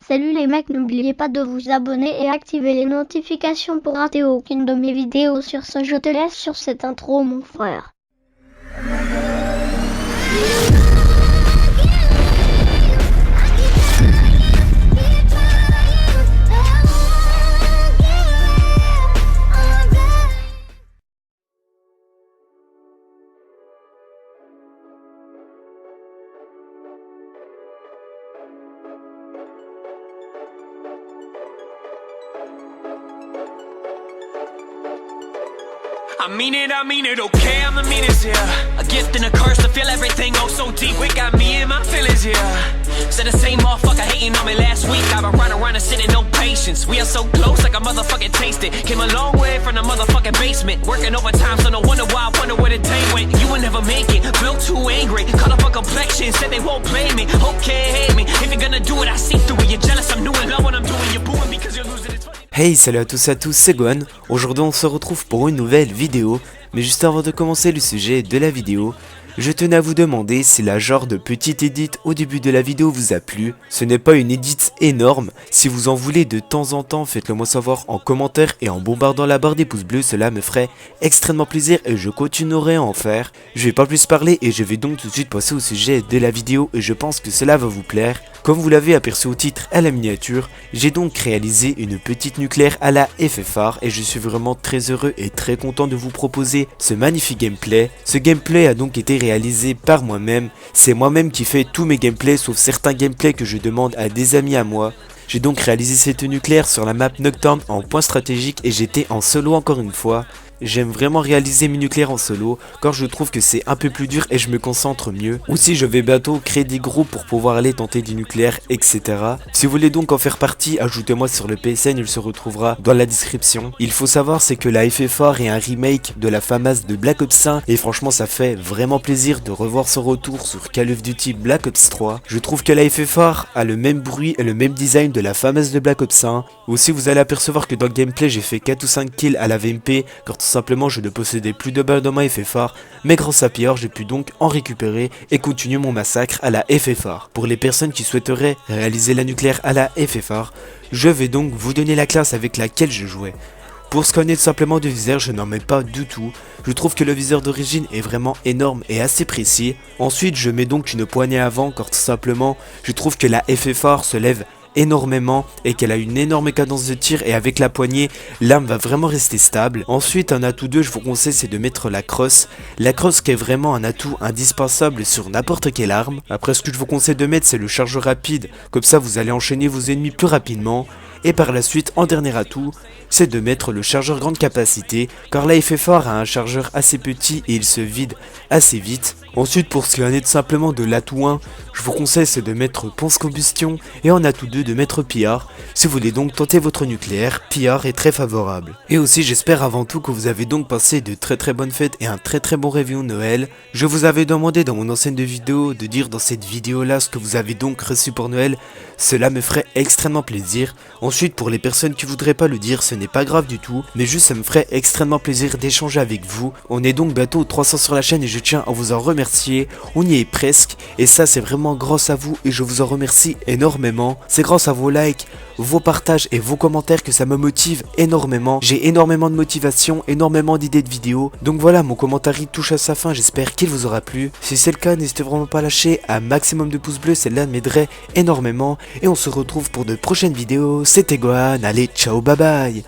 Salut les mecs, n'oubliez pas de vous abonner et activer les notifications pour rater aucune de mes vidéos. Sur ce, je te laisse sur cette intro, mon frère. I mean it, okay, I'm the meanest here. A gift and a curse to feel everything oh so deep. It got me in my feelings here. Said the same motherfucker hating on me last week. I've been running around and sitting, no patience. We are so close like a motherfucking taste it. Came a long way from the motherfucking basement. Working overtime, so no wonder why I wonder where the day went. You will never make it, flow too angry. Caught up on complexion, said they won't play me. Okay, hate me, if you're gonna do it, I see through it. You're jealous, I'm doing love when I'm doing. You're booing because you're losing it. Hey, salut à tous, c'est Gohan. Aujourd'hui on se retrouve pour une nouvelle vidéo. Mais juste avant de commencer le sujet de la vidéo, je tenais à vous demander si la genre de petite edit au début de la vidéo vous a plu. Ce n'est pas une edit énorme, si vous en voulez de temps en temps, faites-le moi savoir en commentaire et en bombardant la barre des pouces bleus, cela me ferait extrêmement plaisir et je continuerai à en faire. Je vais pas plus parler et je vais donc tout de suite passer au sujet de la vidéo et je pense que cela va vous plaire. Comme vous l'avez aperçu au titre à la miniature, j'ai donc réalisé une petite nucléaire à la FFR et je suis vraiment très heureux et très content de vous proposer ce magnifique gameplay. Ce gameplay a donc été réalisé par moi-même, c'est moi-même qui fais tous mes gameplays sauf certains gameplays que je demande à des amis à moi. J'ai donc réalisé cette nucléaire sur la map Nocturne en point stratégique et j'étais en solo encore une fois. J'aime vraiment réaliser mes nucléaires en solo, car je trouve que c'est un peu plus dur et je me concentre mieux. Aussi je vais bientôt créer des groupes pour pouvoir aller tenter du nucléaire, etc. Si vous voulez donc en faire partie, ajoutez-moi sur le PSN, il se retrouvera dans la description. Il faut savoir c'est que la FFR est un remake de la FAMAS de Black Ops 1 et franchement ça fait vraiment plaisir de revoir son retour sur Call of Duty Black Ops 3. Je trouve que la FFR a le même bruit et le même design de la FAMAS de Black Ops 1. Aussi vous allez apercevoir que dans le gameplay j'ai fait 4 ou 5 kills à la VMP, car tout simplement je ne possédais plus de balles dans ma FFR, mais grâce à Pierre j'ai pu donc en récupérer et continuer mon massacre à la FFR. Pour les personnes qui souhaiteraient réaliser la nucléaire à la FFR, je vais donc vous donner la classe avec laquelle je jouais. Pour ce qu'on est tout simplement du viseur, je n'en mets pas du tout. Je trouve que le viseur d'origine est vraiment énorme et assez précis. Ensuite je mets donc une poignée avant, car tout simplement je trouve que la FFR se lève énormément et qu'elle a une énorme cadence de tir et avec la poignée l'arme va vraiment rester stable. Ensuite un atout 2 je vous conseille c'est de mettre la crosse. La crosse qui est vraiment un atout indispensable sur n'importe quelle arme. Après ce que je vous conseille de mettre c'est le chargeur rapide, comme ça vous allez enchaîner vos ennemis plus rapidement. Et par la suite en dernier atout c'est de mettre le chargeur grande capacité, car la FFR a un chargeur assez petit et il se vide assez vite. Ensuite pour ce qui en est tout simplement de l'atout 1, je vous conseille c'est de mettre Ponce Combustion et en atout 2 de mettre PR. Si vous voulez donc tenter votre nucléaire, PR est très favorable. Et aussi j'espère avant tout que vous avez donc passé de très bonnes fêtes et un très bon réveillon Noël. Je vous avais demandé dans mon ancienne vidéo de dire dans cette vidéo là ce que vous avez donc reçu pour Noël. Cela me ferait extrêmement plaisir. Ensuite pour les personnes qui voudraient pas le dire, ce n'est pas grave du tout, mais juste ça me ferait extrêmement plaisir d'échanger avec vous. On est donc bientôt 300 sur la chaîne et je tiens à vous en remercier. On y est presque et ça c'est vraiment grâce à vous et je vous en remercie énormément. C'est grâce à vos likes, vos partages et vos commentaires que ça me motive énormément. J'ai énormément de motivation, énormément d'idées de vidéos. Donc voilà, mon commentaire touche à sa fin, j'espère qu'il vous aura plu. Si c'est le cas, n'hésitez vraiment pas à lâcher un maximum de pouces bleus, celle-là m'aiderait énormément. Et on se retrouve pour de prochaines vidéos. C'était Gohan, allez ciao bye bye.